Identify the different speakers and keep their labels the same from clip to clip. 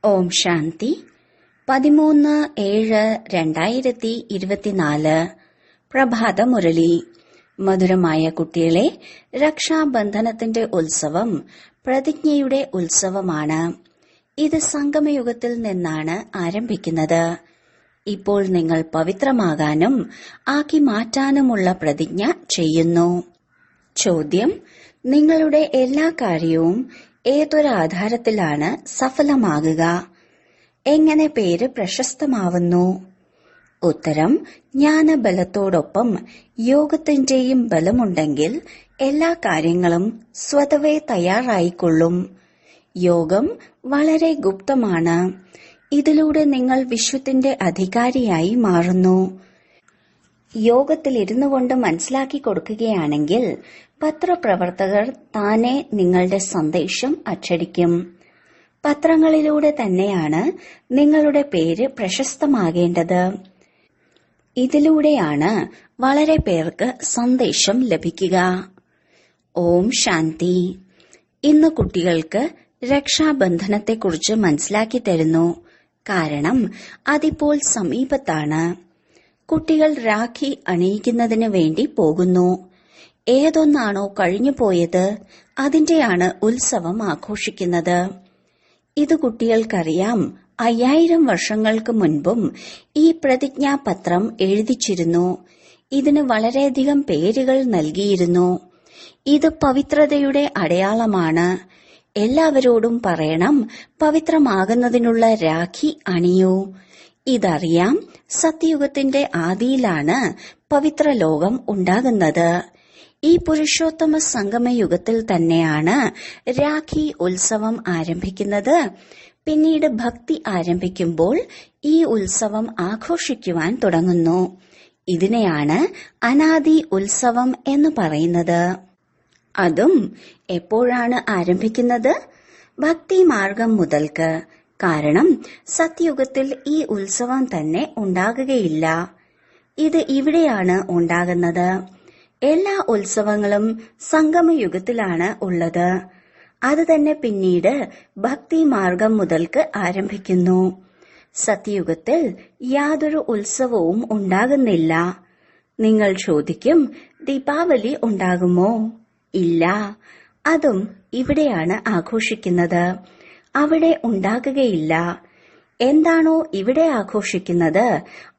Speaker 1: ഓം ശാന്തി 13/7/2024 പ്രഭാത മുരളി. മധുരമായ കുട്ടികളെ, രക്ഷാബന്ധനത്തിന്റെ ഉത്സവം പ്രതിജ്ഞയുടെ ഉത്സവമാണ്. ഇത് സംഗമയുഗത്തിൽ നിന്നാണ് ആരംഭിക്കുന്നത്. ഇപ്പോൾ നിങ്ങൾ പവിത്രമാകാനും ആക്കി മാറ്റാനുമുള്ള പ്രതിജ്ഞ ചെയ്യുന്നു. ചോദ്യം: നിങ്ങളുടെ എല്ലാ കാര്യവും ഏതൊരാധാരത്തിലാണ് സഫലമാകുക? എങ്ങനെ പേര് പ്രശസ്തമാവുന്നു? ഉത്തരം: ജ്ഞാനബലത്തോടൊപ്പം യോഗത്തിന്റെയും ബലമുണ്ടെങ്കിൽ എല്ലാ കാര്യങ്ങളും സ്വതവേ തയ്യാറായിക്കൊള്ളും. യോഗം വളരെ ഗുപ്തമാണ്. ഇതിലൂടെ നിങ്ങൾ വിശ്വത്തിന്റെ അധികാരിയായി മാറുന്നു. യോഗത്തിലിരുന്നു കൊണ്ട് മനസ്സിലാക്കി കൊടുക്കുകയാണെങ്കിൽ പത്രപ്രവർത്തകർ താനെ നിങ്ങളുടെ സന്ദേശം അച്ചടിക്കും. പത്രങ്ങളിലൂടെ തന്നെയാണ് നിങ്ങളുടെ പേര് പ്രശസ്തമാകേണ്ടത്. ഇതിലൂടെയാണ് വളരെ പേർക്ക് സന്ദേശം ലഭിക്കുക. ഓം ശാന്തി. ഇന്ന് കുട്ടികൾക്ക് രക്ഷാബന്ധനത്തെക്കുറിച്ച് മനസ്സിലാക്കി തരുന്നു. കാരണം അതിപ്പോൾ സമീപത്താണ്. കുട്ടികൾ രാഖി അണിയിക്കുന്നതിന് വേണ്ടി പോകുന്നു. ഏതൊന്നാണോ കഴിഞ്ഞുപോയത് അതിന്റെയാണ് ഉത്സവം ആഘോഷിക്കുന്നത്. ഇത് കുട്ടികൾക്കറിയാം. 5000 വർഷങ്ങൾക്ക് മുൻപും ഈ പ്രതിജ്ഞാപത്രം എഴുതിച്ചിരുന്നു. ഇതിന് വളരെയധികം പേരുകൾ നൽകിയിരുന്നു. ഇത് പവിത്രതയുടെ അടയാളമാണ്. എല്ലാവരോടും പറയണം, പവിത്രമാകുന്നതിനുള്ള രാഖി അണിയൂ. ഇതറിയാം. സത്യയുഗത്തിന്റെ ആദിയിലാണ് പവിത്ര ലോകം ഉണ്ടാകുന്നത്. ഈ പുരുഷോത്തമ സംഗമയുഗത്തിൽ തന്നെയാണ് രാഖി ഉത്സവം ആരംഭിക്കുന്നത്. പിന്നീട് ഭക്തി ആരംഭിക്കുമ്പോൾ ഈ ഉത്സവം ആഘോഷിക്കുവാൻ തുടങ്ങുന്നു. ഇതിനെയാണ് അനാദി ഉത്സവം എന്ന് പറയുന്നത്. അതും എപ്പോഴാണ് ആരംഭിക്കുന്നത്? ഭക്തി മാർഗം മുതൽക്ക്. കാരണം സത്യയുഗത്തിൽ ഈ ഉത്സവം തന്നെ ഉണ്ടാകുകയില്ല. ഇത് ഇവിടെയാണ് ഉണ്ടാകുന്നത്. എല്ലാ ഉത്സവങ്ങളും സംഗമയുഗത്തിലാണ് ഉള്ളത്. അത് തന്നെ പിന്നീട് ഭക്തി മാർഗം മുതൽക്ക് ആരംഭിക്കുന്നു. സത്യയുഗത്തിൽ യാതൊരു ഉത്സവവും ഉണ്ടാകുന്നില്ല. നിങ്ങൾ ചോദിക്കും, ദീപാവലി ഉണ്ടാകുമോ? ഇല്ല, അതും ഇവിടെയാണ് ആഘോഷിക്കുന്നത്. അവിടെ ഉണ്ടാകുകയില്ല. എന്താണോ ഇവിടെ ആഘോഷിക്കുന്നത്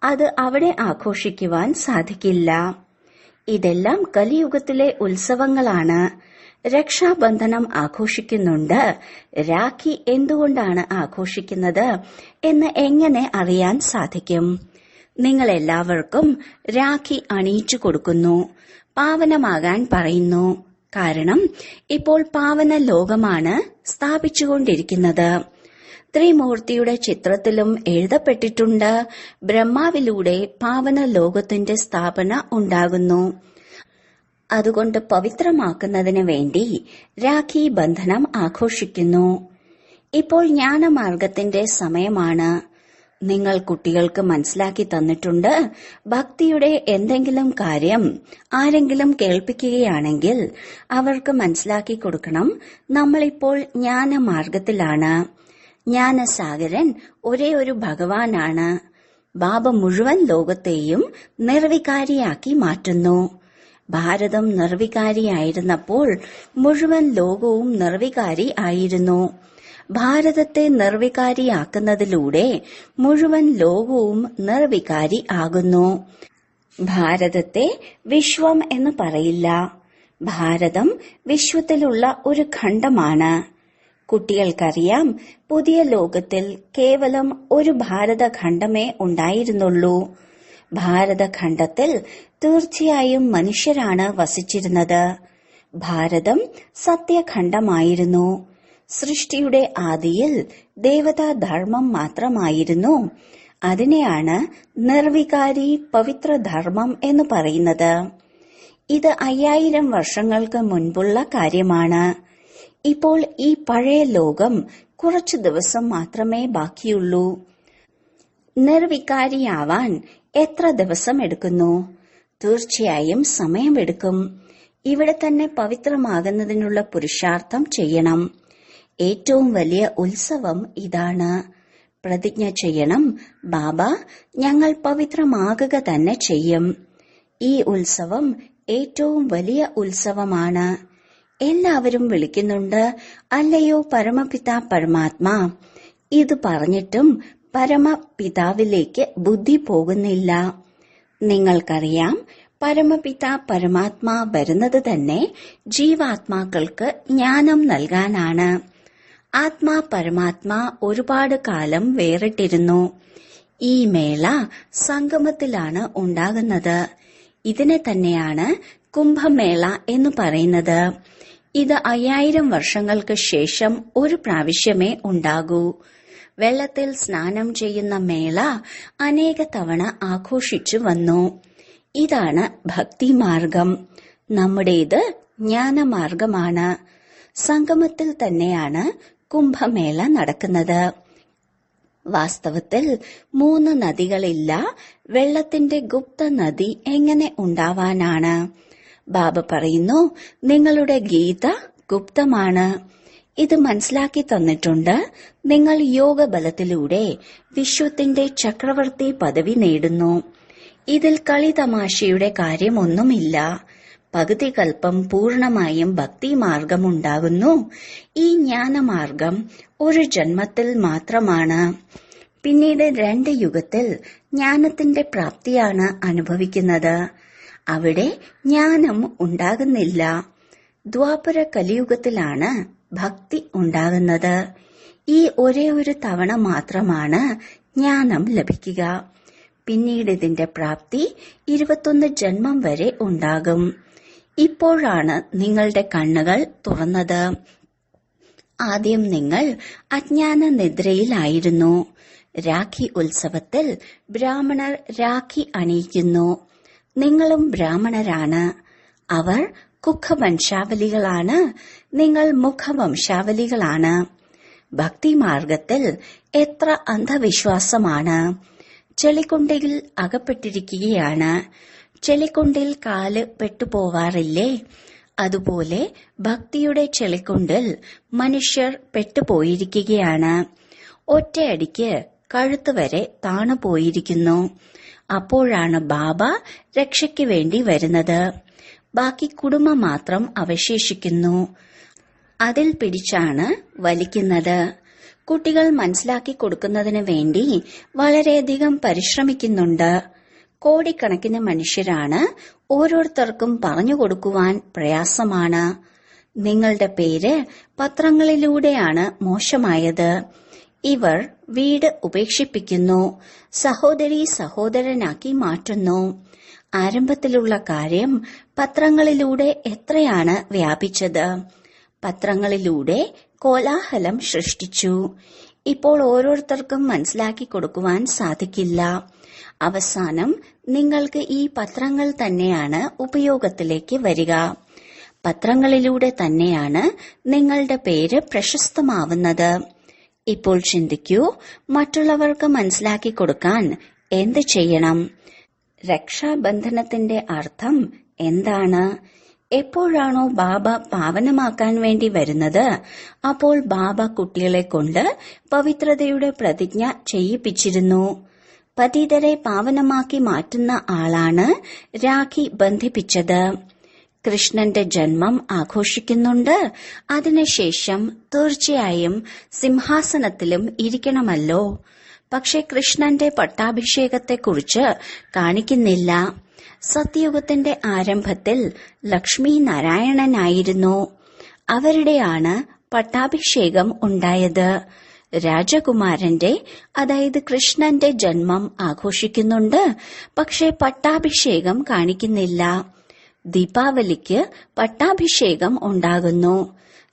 Speaker 1: അത് അവിടെ ആഘോഷിക്കുവാൻ സാധിക്കില്ല. ഇതെല്ലാം കലിയുഗത്തിലെ ഉത്സവങ്ങളാണ്. രക്ഷാബന്ധനം ആഘോഷിക്കുന്നുണ്ട്. രാഖി എന്തുകൊണ്ടാണ് ആഘോഷിക്കുന്നത് എന്ന് എങ്ങനെ അറിയാൻ സാധിക്കും? നിങ്ങൾ എല്ലാവർക്കും രാഖി അണിയിച്ചു കൊടുക്കുന്നു. പാവനമാകാൻ പറയുന്നു. കാരണം ഇപ്പോൾ പാവന ലോകമാണ് സ്ഥാപിച്ചുകൊണ്ടിരിക്കുന്നത്. ത്രിമൂർത്തിയുടെ ചിത്രത്തിലും എഴുതപ്പെട്ടിട്ടുണ്ട്, ബ്രഹ്മാവിലൂടെ പാവന ലോകത്തിന്റെ സ്ഥാപന ഉണ്ടാകുന്നു. അതുകൊണ്ട് പവിത്രമാക്കുന്നതിന് വേണ്ടി രാഖി ബന്ധനം ആഘോഷിക്കുന്നു. ഇപ്പോൾ ജ്ഞാനമാർഗത്തിന്റെ സമയമാണ്. നിങ്ങൾ കുട്ടികൾക്ക് മനസ്സിലാക്കി തന്നിട്ടുണ്ട്, ഭക്തിയുടെ എന്തെങ്കിലും കാര്യം ആരെങ്കിലും കേൾപ്പിക്കുകയാണെങ്കിൽ അവർക്ക് മനസ്സിലാക്കി കൊടുക്കണം, നമ്മളിപ്പോൾ ജ്ഞാനമാർഗത്തിലാണ്. ജ്ഞാനസാഗരൻ ഒരേ ഒരു ഭഗവാനാണ്. ബാബ മുഴുവൻ ലോകത്തെയും നിർവികാരിയാക്കി മാറ്റുന്നു. ഭാരതം നിർവികാരിയായിരുന്നപ്പോൾ മുഴുവൻ ലോകവും നിർവികാരി ആയിരുന്നു. ഭാരതത്തെ നിർവികാരിയാക്കുന്നതിലൂടെ മുഴുവൻ ലോകവും നിർവികാരി ആകുന്നു. ഭാരതത്തെ വിശ്വം എന്ന് പറയില്ല. ഭാരതം വിശ്വത്തിലുള്ള ഒരു ഖണ്ഡമാണ്. കുട്ടികൾക്കറിയാം, പുതിയ ലോകത്തിൽ കേവലം ഒരു ഭാരതഖണ്ഡമേ ഉണ്ടായിരുന്നുള്ളൂ. ഭാരതഖണ്ഡത്തിൽ തീർച്ചയായും മനുഷ്യരാണ് വസിച്ചിരുന്നത്. ഭാരതം സത്യഖണ്ഡമായിരുന്നു. സൃഷ്ടിയുടെ ആദിയിൽ ദേവതാധർമ്മം മാത്രമായിരുന്നു. അതിനെയാണ് നിർവികാരി പവിത്രധർമ്മം എന്ന് പറയുന്നത്. ഇത് 5000 വർഷങ്ങൾക്ക് മുൻപുള്ള കാര്യമാണ്. ഇപ്പോൾ ഈ പഴയ ലോകം കുറച്ചു ദിവസം മാത്രമേ ബാക്കിയുള്ളൂ. നിർവികാരിയാവാൻ എത്ര ദിവസം എടുക്കുന്നു? തീർച്ചയായും സമയമെടുക്കും. ഇവിടെ തന്നെ പവിത്രമാകുന്നതിനുള്ള പുരുഷാർത്ഥം ചെയ്യണം. ഏറ്റവും വലിയ ഉത്സവം ഇതാണ്. പ്രതിജ്ഞ ചെയ്യണം, ബാബ, ഞങ്ങൾ പവിത്രമാകുക തന്നെ ചെയ്യും. ഈ ഉത്സവം ഏറ്റവും വലിയ ഉത്സവമാണ്. എല്ലാവരും വിളിക്കുന്നുണ്ട്, അല്ലയോ പരമപിതാ പരമാത്മാ. ഇത് പറഞ്ഞിട്ടും പരമപിതാവിലേക്ക് ബുദ്ധി പോകുന്നില്ല. നിങ്ങൾക്കറിയാം, പരമപിതാ പരമാത്മാ വരുന്നത് തന്നെ ജീവാത്മാക്കൾക്ക് ജ്ഞാനം നൽകാനാണ്. ആത്മാ പരമാത്മാ ഒരുപാട് കാലം വേറിട്ടിരുന്നു. ഈ മേള സംഗമത്തിലാണ് ഉണ്ടാകുന്നത്. ഇതിനെ തന്നെയാണ് കുംഭമേള എന്ന് പറയുന്നത്. ഇത് 5000 വർഷങ്ങൾക്ക് ശേഷം ഒരു പ്രാവശ്യമേ ഉണ്ടാകൂ. വെള്ളത്തിൽ സ്നാനം ചെയ്യുന്ന മേള അനേക തവണ ആഘോഷിച്ചു വന്നു. ഇതാണ് ഭക്തിമാർഗം. നമ്മുടേത് ജ്ഞാനമാർഗമാണ്. സംഗമത്തിൽ തന്നെയാണ് കുംഭമേള നടക്കുന്നത്. വാസ്തവത്തിൽ 3 നദികളില്ല. വെള്ളത്തിന്റെ ഗുപ്ത നദി എങ്ങനെ ഉണ്ടാവാനാണ്? ബാബ പറയുന്നു, നിങ്ങളുടെ ഗീത ഗുപ്തമാണ്. ഇത് മനസ്സിലാക്കി തന്നിട്ടുണ്ട്. നിങ്ങൾ യോഗബലത്തിലൂടെ വിശ്വത്തിന്റെ ചക്രവർത്തി പദവി നേടുന്നു. ഇതിൽ കളിതമാശയുടെ കാര്യമൊന്നുമില്ല. പകുതി കൽപ്പം പൂർണമായും ഭക്തിമാർഗമുണ്ടാകുന്നു. ഈ ജ്ഞാനമാർഗം ഒരു ജന്മത്തിൽ മാത്രമാണ്. പിന്നീട് 2 യുഗത്തിൽ ജ്ഞാനത്തിന്റെ പ്രാപ്തിയാണ് അനുഭവിക്കുന്നത്. അവിടെ ജ്ഞാനം ഉണ്ടാകുന്നില്ല. ദ്വാപര കലിയുഗത്തിലാണ് ഭക്തി ഉണ്ടാകുന്നത്. ഈ ഒരേ ഒരു തവണ മാത്രമാണ് ജ്ഞാനം ലഭിക്കുക. പിന്നീട് ഇതിന്റെ പ്രാപ്തി 21 ജന്മം വരെ ഉണ്ടാകും. ഇപ്പോഴാണ് നിങ്ങളുടെ കണ്ണുകൾ തുറന്നത്. ആദ്യം നിങ്ങൾ അജ്ഞാന നിദ്രയിലായിരുന്നു. രാഖി ഉത്സവത്തിൽ ബ്രാഹ്മണർ രാഖി അണിയിക്കുന്നു. നിങ്ങളും ബ്രാഹ്മണരാണ്. അവർ കുഖവംശാവലികളാണ്. നിങ്ങൾ മുഖവംശാവലികളാണ്. ഭക്തിമാർഗത്തിൽ എത്ര അന്ധവിശ്വാസമാണ്. ചെളിക്കുണ്ടിൽ അകപ്പെട്ടിരിക്കുകയാണ്. ചെളിക്കുണ്ടിൽ കാല് പെട്ടുപോവാറില്ലേ? അതുപോലെ ഭക്തിയുടെ ചെളിക്കുണ്ടിൽ മനുഷ്യർ പെട്ടുപോയിരിക്കുകയാണ്. ഒറ്റയടിക്ക് കഴുത്ത് വരെ താണുപോയിരിക്കുന്നു. അപ്പോഴാണ് ബാബ രക്ഷയ്ക്ക് വേണ്ടി വരുന്നത്. ബാക്കി കുടുംബം മാത്രം അവശേഷിക്കുന്നു. അതിൽ പിടിച്ചാണ് വലിക്കുന്നത്. കുട്ടികൾ മനസ്സിലാക്കി കൊടുക്കുന്നതിന് വേണ്ടി വളരെയധികം പരിശ്രമിക്കുന്നുണ്ട്. കോടിക്കണക്കിന് മനുഷ്യരാണ്. ഓരോരുത്തർക്കും പറഞ്ഞു കൊടുക്കുവാൻ പ്രയാസമാണ്. നിങ്ങളുടെ പേര് പത്രങ്ങളിലൂടെയാണ് മോശമായത്. ഇവർ വീട് ഉപേക്ഷിപ്പിക്കുന്നു. സഹോദരി സഹോദരനാക്കി മാറ്റുന്നു. ആരംഭത്തിലുള്ള കാര്യം പത്രങ്ങളിലൂടെ എത്രയാണ് വ്യാപിച്ചത്. പത്രങ്ങളിലൂടെ കോലാഹലം സൃഷ്ടിച്ചു. ഇപ്പോൾ ഓരോരുത്തർക്കും മനസ്സിലാക്കി കൊടുക്കുവാൻ സാധിക്കില്ല. അവസാനം നിങ്ങൾക്ക് ഈ പത്രങ്ങൾ തന്നെയാണ് ഉപയോഗത്തിലേക്ക് വരിക. പത്രങ്ങളിലൂടെ തന്നെയാണ് നിങ്ങളുടെ പേര് പ്രശസ്തമാവുന്നത്. ഇപ്പോൾ ചിന്തിക്കൂ, മറ്റുള്ളവർക്ക് മനസ്സിലാക്കി കൊടുക്കാൻ എന്ത് ചെയ്യണം? രക്ഷാബന്ധനത്തിന്റെ അർത്ഥം എന്താണ്? എപ്പോഴാണോ ബാബ പാവനമാക്കാൻ വേണ്ടി വരുന്നത്, അപ്പോൾ ബാബ കുട്ടികളെ കൊണ്ട് പവിത്രതയുടെ പ്രതിജ്ഞ ചെയ്യിപ്പിച്ചിരുന്നു. പതിതരെ പാവനമാക്കി മാറ്റുന്ന ആളാണ് രാഖി ബന്ധിപ്പിച്ചത്. കൃഷ്ണന്റെ ജന്മം ആഘോഷിക്കുന്നുണ്ട്. അതിനുശേഷം തീർച്ചയായും സിംഹാസനത്തിലും ഇരിക്കണമല്ലോ. പക്ഷെ കൃഷ്ണന്റെ പട്ടാഭിഷേകത്തെക്കുറിച്ച് കാണിക്കുന്നില്ല. സത്യയുഗത്തിന്റെ ആരംഭത്തിൽ ലക്ഷ്മി നാരായണനായിരുന്നു. അവരുടെയാണ് പട്ടാഭിഷേകം ഉണ്ടായത്. രാജകുമാരന്റെ, അതായത് കൃഷ്ണന്റെ ജന്മം ആഘോഷിക്കുന്നുണ്ട്. പക്ഷെ പട്ടാഭിഷേകം കാണിക്കുന്നില്ല. ദീപാവലിക്ക് പട്ടാഭിഷേകം ഉണ്ടാകുന്നു.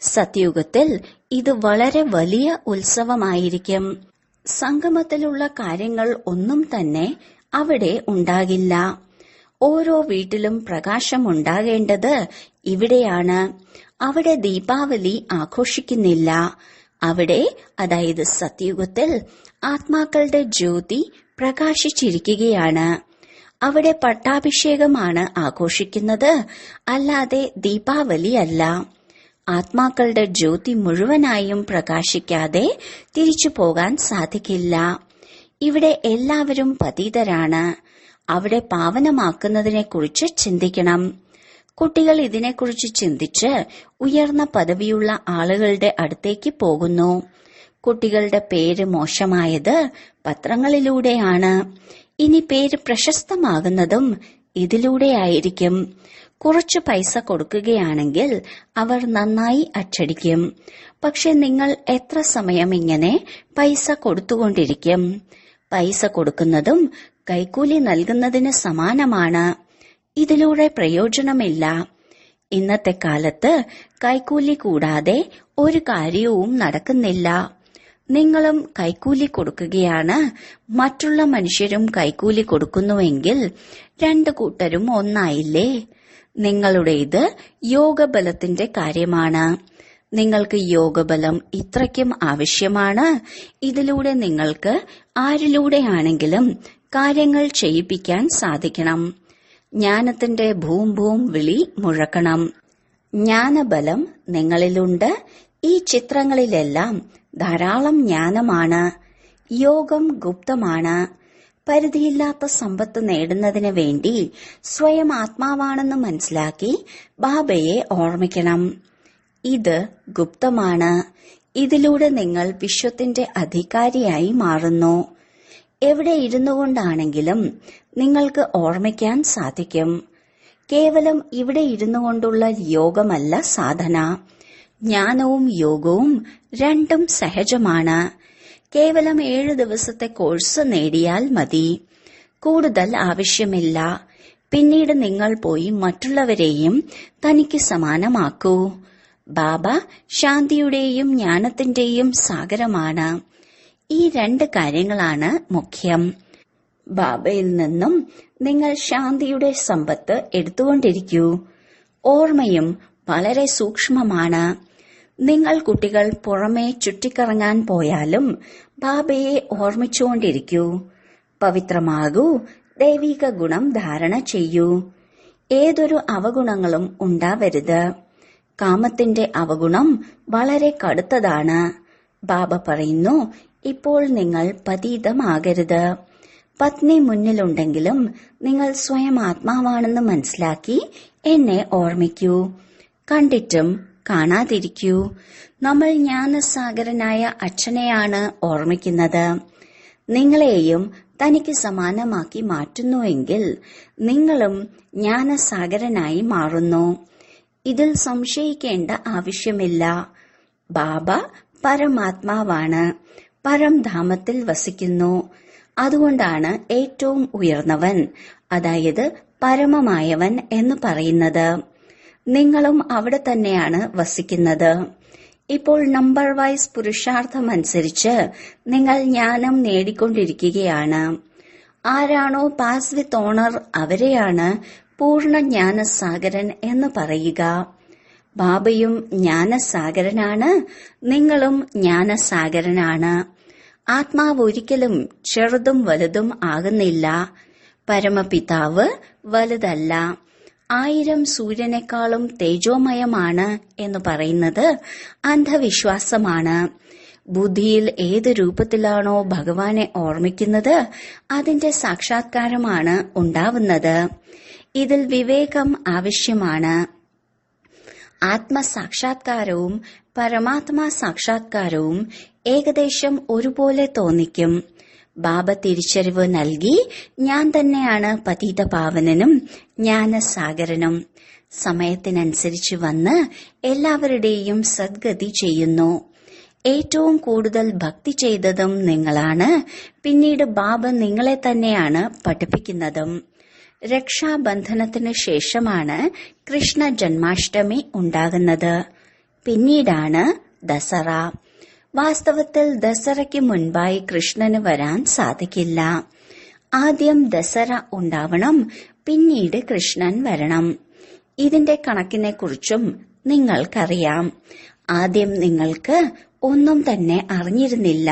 Speaker 1: സത്യയുഗത്തിൽ ഇത് വളരെ വലിയ ഉത്സവമായിരിക്കും. സംഗമത്തിലുള്ള കാര്യങ്ങൾ ഒന്നും തന്നെ അവിടെ ഉണ്ടാകില്ല. ഓരോ വീട്ടിലും പ്രകാശം ഉണ്ടാകേണ്ടത് ഇവിടെയാണ്. അവിടെ ദീപാവലി ആഘോഷിക്കുന്നില്ല. അവിടെ, അതായത് സത്യയുഗത്തിൽ, ആത്മാക്കളുടെ ജ്യോതി പ്രകാശിച്ചിരിക്കുകയാണ്. അവിടെ പട്ടാഭിഷേകമാണ് ആഘോഷിക്കുന്നത്, അല്ലാതെ ദീപാവലി അല്ല. ആത്മാക്കളുടെ ജ്യോതി മുഴുവനായും പ്രകാശിക്കാതെ തിരിച്ചു പോകാൻ സാധിക്കില്ല. ഇവിടെ എല്ലാവരും പതീതരാണ്. അവിടെ പാവനമാക്കുന്നതിനെക്കുറിച്ച് ചിന്തിക്കണം. കുട്ടികൾ ഇതിനെക്കുറിച്ച് ചിന്തിച്ച് ഉയർന്ന പദവിയുള്ള ആളുകളുടെ അടുത്തേക്ക് പോകുന്നു. കുട്ടികളുടെ പേര് മോശമായത് പത്രങ്ങളിലൂടെയാണ്. ഇനി പേര് പ്രശസ്തമാകുന്നതും ഇതിലൂടെയായിരിക്കും. കുറച്ചു പൈസ കൊടുക്കുകയാണെങ്കിൽ അവർ നന്നായി അച്ചടിക്കും. പക്ഷെ നിങ്ങൾ എത്ര സമയം ഇങ്ങനെ പൈസ കൊടുത്തുകൊണ്ടിരിക്കും? പൈസ കൊടുക്കുന്നതും കൈക്കൂലി നൽകുന്നതിന് സമാനമാണ്. ഇതിലൂടെ പ്രയോജനമില്ല. ഇന്നത്തെ കാലത്ത് കൈക്കൂലി കൂടാതെ ഒരു കാര്യവും നടക്കുന്നില്ല. നിങ്ങളും കൈക്കൂലി കൊടുക്കുകയാണ്, മറ്റുള്ള മനുഷ്യരും കൈക്കൂലി കൊടുക്കുന്നുവെങ്കിൽ രണ്ടു കൂട്ടരും ഒന്നായില്ലേ? നിങ്ങളുടേത് യോഗബലത്തിന്റെ കാര്യമാണ്. നിങ്ങൾക്ക് യോഗബലം ഇത്രയ്ക്കും ആവശ്യമാണ്. ഇതിലൂടെ നിങ്ങൾക്ക് ആരിലൂടെയാണെങ്കിലും കാര്യങ്ങൾ ചെയ്യിപ്പിക്കാൻ സാധിക്കണം. ജ്ഞാനത്തിന്റെ ഭൂം ഭൂം വിളി മുഴക്കണം. ജ്ഞാനബലം നിങ്ങളിലുണ്ട്. ഈ ചിത്രങ്ങളിലെല്ലാം ധാരാളം ജ്ഞാനമാണ്. യോഗം ഗുപ്തമാണ്. പരിധിയില്ലാത്ത സമ്പത്ത് നേടുന്നതിന് വേണ്ടി സ്വയം ആത്മാവാണെന്ന് മനസ്സിലാക്കി ബാബയെ ഓർമ്മിക്കണം. ഇത് ഗുപ്തമാണ്. ഇതിലൂടെ നിങ്ങൾ വിശ്വത്തിന്റെ അധികാരിയായി മാറുന്നു. എവിടെ ഇരുന്നു കൊണ്ടാണെങ്കിലും നിങ്ങൾക്ക് ഓർമ്മിക്കാൻ സാധിക്കും. കേവലം ഇവിടെ ഇരുന്നു കൊണ്ടുള്ള യോഗമല്ല സാധന. ജ്ഞാനവും യോഗവും രണ്ടും സഹജമാണ്. കേവലം 7 ദിവസത്തെ കോഴ്സ് നേടിയാൽ മതി. കൂടുതൽ ആവശ്യമില്ല. പിന്നീട് നിങ്ങൾ പോയി മറ്റുള്ളവരെയും തനിക്ക് സമാനമാക്കൂ. ബാബ ശാന്തിയുടെയും ജ്ഞാനത്തിന്റെയും സാഗരമാണ്. ഈ 2 കാര്യങ്ങളാണ് മുഖ്യം. ബാബയിൽ നിന്നും നിങ്ങൾ ശാന്തിയുടെ സമ്പത്ത് എടുത്തുകൊണ്ടിരിക്കൂ. ഓർമ്മയും വളരെ സൂക്ഷ്മമാണ്. നിങ്ങൾ കുട്ടികൾ പുറമേ ചുറ്റിക്കറങ്ങാൻ പോയാലും ബാബയെ ഓർമ്മിച്ചുകൊണ്ടിരിക്കൂ. പവിത്രമാകൂ. ദൈവിക ഗുണം ധാരണ ചെയ്യൂ. ഏതൊരു അവഗുണങ്ങളും ഉണ്ടാവരുത്. കാമത്തിന്റെ അവഗുണം വളരെ കടുത്തതാണ്. ബാബ പറയുന്നു, ഇപ്പോൾ നിങ്ങൾ പതീതമാകരുത്. പത്നി മുന്നിലുണ്ടെങ്കിലും നിങ്ങൾ സ്വയം ആത്മാവാണെന്ന് മനസ്സിലാക്കി എന്നെ ഓർമ്മിക്കൂ. കണ്ടിട്ടും കാണാതിരിക്കൂ. നമ്മൾ ജ്ഞാനസാഗരനായ അച്ഛനെയാണ് ഓർമ്മിക്കുന്നത്. നിങ്ങളെയും തനിക്ക് സമാനമാക്കി മാറ്റുന്നുവെങ്കിൽ നിങ്ങളും ജ്ഞാനസാഗരനായി മാറുന്നു. ഇതിൽ സംശയിക്കേണ്ട ആവശ്യമില്ല. ബാബ പരമാത്മാവാണ്. പരംധാമത്തിൽ വസിക്കുന്നു. അതുകൊണ്ടാണ് ഏറ്റവും ഉയർന്നവൻ, അതായത് പരമമായവൻ എന്ന് പറയുന്നത്. നിങ്ങളും അവിടെ തന്നെയാണ് വസിക്കുന്നത്. ഇപ്പോൾ നമ്പർ വൈസ് പുരുഷാർത്ഥമനുസരിച്ച് നിങ്ങൾ ജ്ഞാനം നേടിക്കൊണ്ടിരിക്കുകയാണ്. ആരാണോ പാസ് വിത്ത് ഓണർ അവരെയാണ് പൂർണ്ണ ജ്ഞാനസാഗരൻ എന്ന് പറയുക. ബാബയും ജ്ഞാനസാഗരനാണ്. നിങ്ങളും ജ്ഞാനസാഗരനാണ്. ആത്മാവ് ഒരിക്കലും ചെറുതും വലുതും ആകുന്നില്ല. പരമപിതാവ് വലുതല്ല. 1000 സൂര്യനേക്കാളും തേജോമയമാണ് എന്ന് പറയുന്നത് അന്ധവിശ്വാസമാണ്. ബുദ്ധിയിൽ ഏത് രൂപത്തിലാണോ ഭഗവാനെ ഓർമ്മിക്കുന്നത് അതിന്റെ സാക്ഷാത്കാരമാണ് ഉണ്ടാവുന്നത്. ഇതിൽ വിവേകം ആവശ്യമാണ്. ആത്മസാക്ഷാത്കാരവും പരമാത്മാ സാക്ഷാത്കാരവും ഏകദേശം ഒരുപോലെ തോന്നിക്കും. ബാബ തിരിച്ചറിവ് നൽകി, ഞാൻ തന്നെയാണ് പതിതപാവനനും ജ്ഞാനസാഗരനും. സമയത്തിനനുസരിച്ച് വന്ന് എല്ലാവരുടെയും സദ്ഗതി ചെയ്യുന്നു. ഏറ്റവും കൂടുതൽ ഭക്തി ചെയ്തതും നിങ്ങളാണ്. പിന്നീട് ബാബ നിങ്ങളെ തന്നെയാണ് പഠിപ്പിക്കുന്നതും. രക്ഷാബന്ധനത്തിനു ശേഷമാണ് കൃഷ്ണ ജന്മാഷ്ടമി ഉണ്ടാകുന്നത്. പിന്നീടാണ് ദസറ. വാസ്തവത്തിൽ ദസറയ്ക്ക് മുൻപായി കൃഷ്ണന് വരാൻ സാധിക്കില്ല. ആദ്യം ദസറ ഉണ്ടാവണം, പിന്നീട് കൃഷ്ണൻ വരണം. ഇതിന്റെ കണക്കിനെക്കുറിച്ചും നിങ്ങൾക്കറിയാം. ആദ്യം നിങ്ങൾക്ക് ഒന്നും തന്നെ അറിഞ്ഞിരുന്നില്ല.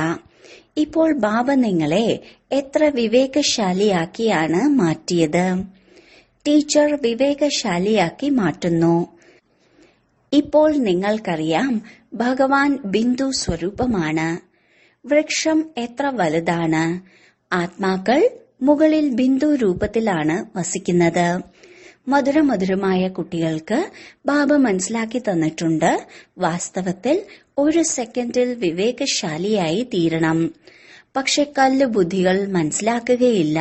Speaker 1: ഇപ്പോൾ ബാബ നിങ്ങളെ എത്ര വിവേകശാലിയാക്കിയാണ് മാറ്റിയത്. ടീച്ചർ വിവേകശാലിയാക്കി മാറ്റുന്നു. ഇപ്പോൾ നിങ്ങൾക്കറിയാം, ഭഗവാൻ ബിന്ദു സ്വരൂപമാണ്. വൃക്ഷം എത്ര വലുതാണ്. ആത്മാക്കൾ മുകളിൽ ബിന്ദു രൂപത്തിലാണ് വസിക്കുന്നത്. മധുരമധുരമായ കുട്ടികൾക്ക് ബാബ മനസ്സിലാക്കി തന്നിട്ടുണ്ട്, വാസ്തവത്തിൽ ഒരു സെക്കൻഡിൽ വിവേകശാലിയായി തീരണം. പക്ഷെ കല്ല് ബുദ്ധികൾ മനസ്സിലാക്കുകയില്ല.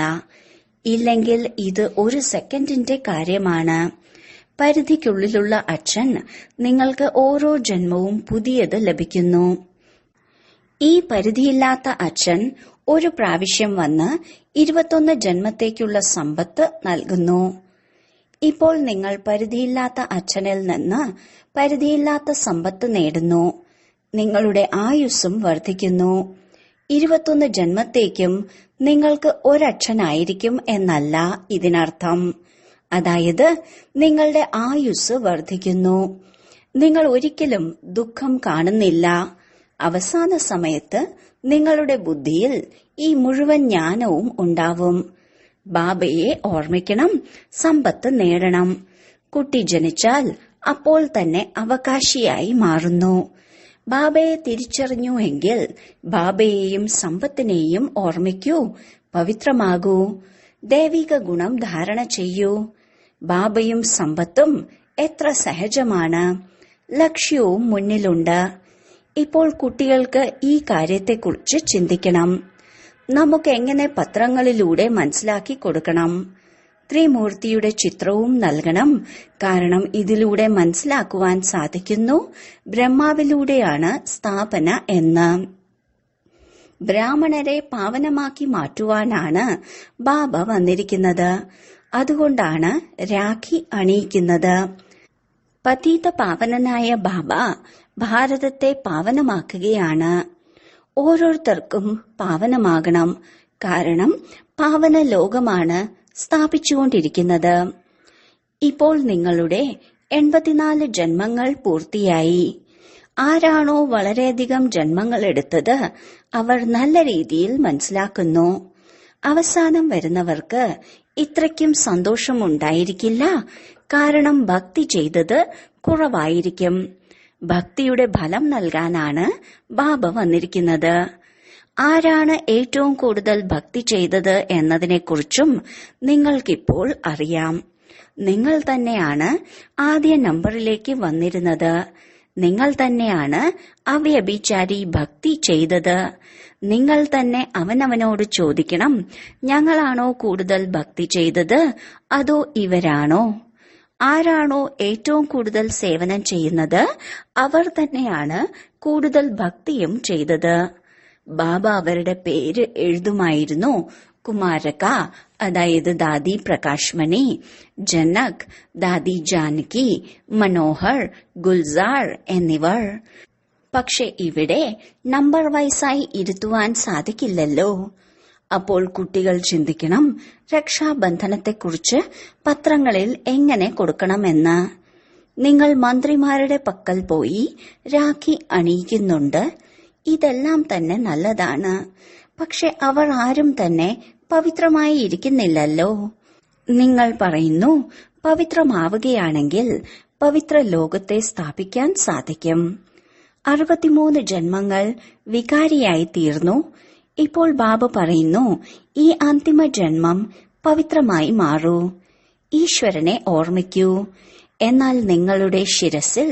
Speaker 1: ഇല്ലെങ്കിൽ ഇത് ഒരു സെക്കൻഡിന്റെ കാര്യമാണ്. പരിധിക്കുള്ളിലുള്ള അച്ഛൻ നിങ്ങൾക്ക് ഓരോ ജന്മവും പുതിയത് ലഭിക്കുന്നു. ഈ പരിധിയില്ലാത്ത അച്ഛൻ ഒരു പ്രാവശ്യം വന്ന് 21 ജന്മത്തേക്കുള്ള സമ്പത്ത് നൽകുന്നു. ഇപ്പോൾ നിങ്ങൾ പരിധിയില്ലാത്ത അച്ഛനിൽ നിന്ന് പരിധിയില്ലാത്ത സമ്പത്ത് നേടുന്നു. നിങ്ങളുടെ ആയുസ്സും വർദ്ധിക്കുന്നു. 21 ജന്മത്തേക്കും നിങ്ങൾക്ക് ഒരച്ഛനായിരിക്കും എന്നല്ല ഇതിനർത്ഥം. അതായത് നിങ്ങളുടെ ആയുസ് വർദ്ധിക്കുന്നു. നിങ്ങൾ ഒരിക്കലും ദുഃഖം കാണുന്നില്ല. അവസാന സമയത്ത് നിങ്ങളുടെ ബുദ്ധിയിൽ ഈ മുഴുവൻ ജ്ഞാനവും ഉണ്ടാവും. ബാബയെ ഓർമ്മിക്കണം, സമ്പത്ത് നേടണം. കുട്ടി ജനിച്ചാൽ അപ്പോൾ തന്നെ അവകാശിയായി മാറുന്നു. ബാബയെ തിരിച്ചറിഞ്ഞുവെങ്കിൽ ബാബയെയും സമ്പത്തിനെയും ഓർമ്മിക്കൂ, പവിത്രമാകൂ, ദൈവിക ഗുണം ധാരണ ചെയ്യൂ. ബാബയും സമ്പത്തും എത്ര സഹജമാണ്. ലക്ഷ്യവും മുന്നിലുണ്ട്. ഇപ്പോൾ കുട്ടികൾക്ക് ഈ കാര്യത്തെക്കുറിച്ച് ചിന്തിക്കണം. നമുക്ക് എങ്ങനെ പത്രങ്ങളിലൂടെ മനസ്സിലാക്കി കൊടുക്കണം. ത്രിമൂർത്തിയുടെ ചിത്രവും നൽകണം. കാരണം ഇതിലൂടെ മനസ്സിലാക്കുവാൻ സാധിക്കുന്നു, ബ്രഹ്മാവിലൂടെയാണ് സ്ഥാപന എന്ന്. ബ്രാഹ്മണരെ പാവനമാക്കി മാറ്റുവാനാണ് ബാബ വന്നിരിക്കുന്നത്. അതുകൊണ്ടാണ് രാഖി അണിയിക്കുന്നത്. പതീത പാവനനായ ബാബ ഭാരതത്തെ പാവനമാക്കുകയാണ്. ഓരോരുത്തർക്കും പാവനമാകണം. കാരണം പാവന ലോകമാണ് സ്ഥാപിച്ചുകൊണ്ടിരിക്കുന്നത്. ഇപ്പോൾ നിങ്ങളുടെ 84 ജന്മങ്ങൾ പൂർത്തിയായി. ആരാണോ വളരെയധികം ജന്മങ്ങൾ എടുത്തത് അവർ നല്ല രീതിയിൽ മനസ്സിലാക്കുന്നു. അവസാനം വരുന്നവർക്ക് ഇത്രയ്ക്കും സന്തോഷമുണ്ടായിരിക്കില്ല. കാരണം ഭക്തി ചെയ്തത് കുറവായിരിക്കും. ഭക്തിയുടെ ഫലം നൽകാനാണ് ബാബ വന്നിരിക്കുന്നത്. ആരാണ് ഏറ്റവും കൂടുതൽ ഭക്തി ചെയ്തത് എന്നതിനെക്കുറിച്ചും നിങ്ങൾക്കിപ്പോൾ അറിയാം. നിങ്ങൾ തന്നെയാണ് ആദ്യ നമ്പറിലേക്ക് വന്നിരുന്നത്. നിങ്ങൾ തന്നെയാണ് അവ്യഭിചാരി ഭക്തി ചെയ്തത്. നിങ്ങൾ തന്നെ അവനവനോട് ചോദിക്കണം, ഞങ്ങളാണോ കൂടുതൽ ഭക്തി ചെയ്തത് അതോ ഇവരാണോ? ആരാണോ ഏറ്റവും കൂടുതൽ സേവനം ചെയ്യുന്നത് അവർ തന്നെയാണ് കൂടുതൽ ഭക്തിയും ചെയ്തത്. ബാബ അവരുടെ പേര് എഴുതുമായിരുന്നു. കുമാരക, അതായത് ദാദി പ്രകാശ്മണി, ജനക്, ദാദി ജാനകി, മനോഹർ, ഗുൽസാർ എന്നിവർ. പക്ഷെ ഇവിടെ നമ്പർ വൈസായി ഇരുത്തുവാൻ സാധിക്കില്ലല്ലോ. അപ്പോൾ കുട്ടികൾ ചിന്തിക്കണം, രക്ഷാബന്ധനത്തെക്കുറിച്ച് പത്രങ്ങളിൽ എങ്ങനെ കൊടുക്കണമെന്ന്. നിങ്ങൾ മന്ത്രിമാരുടെ പക്കൽ പോയി രാഖി അണിയിക്കുന്നുണ്ട്. ഇതെല്ലാം തന്നെ നല്ലതാണ്. പക്ഷെ അവർ ആരും തന്നെ പവിത്രമായി ഇരിക്കുന്നില്ലല്ലോ. നിങ്ങൾ പറയുന്നു, പവിത്രമാവുകയാണെങ്കിൽ പവിത്ര ലോകത്തെ സ്ഥാപിക്കാൻ സാധിക്കും. 63 ജന്മങ്ങൾ വികാരിയായി തീർന്നു. ഇപ്പോൾ ബാബ പറയുന്നു, ഈ അന്തിമ ജന്മം പവിത്രമായി മാറൂ. ഈശ്വരനെ ഓർമ്മിക്കൂ. എന്നാൽ നിങ്ങളുടെ ശിരസിൽ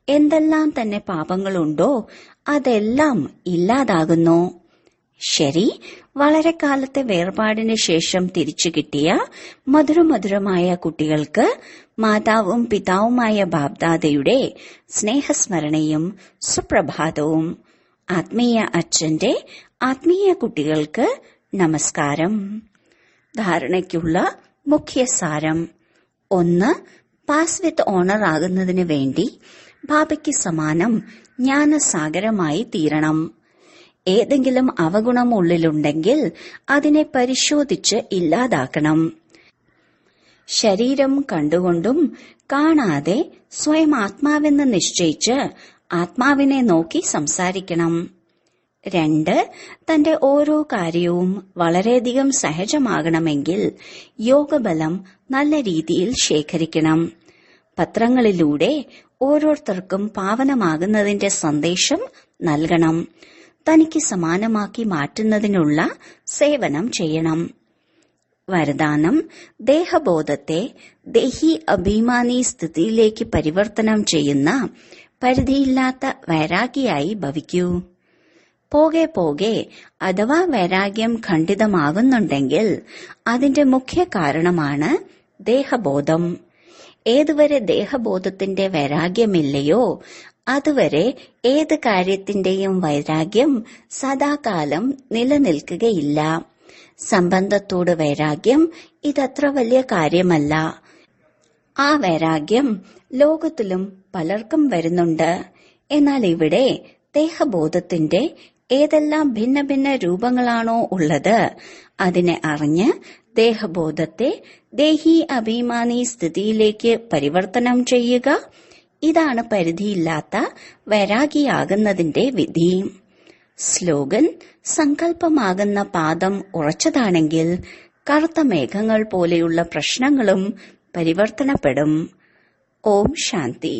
Speaker 1: എന്തെല്ലാം തന്നെ പാപങ്ങളുണ്ടോ അതെല്ലാം ഇല്ലാതാകുന്നു. ശരി, വളരെ കാലത്തെ വേർപാടിന് ശേഷം തിരിച്ചു കിട്ടിയ മധുരമധുരമായ കുട്ടികൾക്ക് മാതാവും പിതാവുമായ ബാബ്ദാദയുടെ സ്നേഹസ്മരണയും സുപ്രഭാതവും. ആത്മീയ അച്ഛന്റെ ആത്മീയ കുട്ടികൾക്ക് നമസ്കാരം. ധാരണയ്ക്കുള്ള മുഖ്യസാരം: 1. പാസ് വിത്ത് ഓണർ ആകുന്നതിന് വേണ്ടി ബാബയ്ക്ക് സമാനം ജ്ഞാനസാഗരമായി തീരണം. ഏതെങ്കിലും അവഗുണം ഉള്ളിലുണ്ടെങ്കിൽ അതിനെ പരിശോധിച്ച് ഇല്ലാതാക്കണം. ശരീരം കണ്ടുകൊണ്ടും കാണാതെ സ്വയം ആത്മാവെന്ന് നിശ്ചയിച്ച് ആത്മാവിനെ നോക്കി സംസാരിക്കണം. 2. തന്റെ ഓരോ കാര്യവും വളരെയധികം സഹജമാകണമെങ്കിൽ യോഗബലം നല്ല രീതിയിൽ ശേഖരിക്കണം. പത്രങ്ങളിലൂടെ ഓരോരുത്തർക്കും പാവനമാകുന്നതിന്റെ സന്ദേശം നൽകണം. തനിക്ക് സമാനമാക്കി മാറ്റുന്നതിനുള്ള സേവനം ചെയ്യണം. വരദാനം: ദേഹബോധത്തെ ദേഹി അഭിമാനി സ്ഥിതിയിലേക്ക് പരിവർത്തനം ചെയ്യുന്ന പരിധിയില്ലാത്ത വൈരാഗിയായി ഭവിക്കൂ. പോകെ പോകെ അഥവാ വൈരാഗ്യം ഖണ്ഡിതമാകുന്നുണ്ടെങ്കിൽ അതിന്റെ മുഖ്യ കാരണമാണ് ദേഹബോധം. ഏതുവരെ ദേഹബോധത്തിന്റെ വൈരാഗ്യമില്ലയോ അതുവരെ ഏത് കാര്യത്തിന്റെയും വൈരാഗ്യം സദാകാലം നിലനിൽക്കുകയില്ല. സംബന്ധത്തോട് വൈരാഗ്യം ഇതത്ര വലിയ കാര്യമല്ല. ആ വൈരാഗ്യം ലോകത്തിലും പലർക്കും വരുന്നുണ്ട്. എന്നാൽ ഇവിടെ ദേഹബോധത്തിന്റെ ഏതെല്ലാം ഭിന്ന ഭിന്ന രൂപങ്ങളാണോ ഉള്ളത് അതിനെ അറിഞ്ഞ് ദേഹബോധത്തെ ദേഹി അഭിമാനി സ്ഥിതിയിലേക്ക് പരിവർത്തനം ചെയ്യുക. ഇതാണ് പരിധിയില്ലാത്ത വൈരാഗിയാകുന്നതിന്റെ വിധി. സ്ലോഗൻ: സങ്കല്പമാകുന്ന പാദം ഉറച്ചതാണെങ്കിൽ കറുത്ത മേഘങ്ങൾ പോലെയുള്ള പ്രശ്നങ്ങളും പരിവർത്തനപ്പെടും. ഓം ശാന്തി.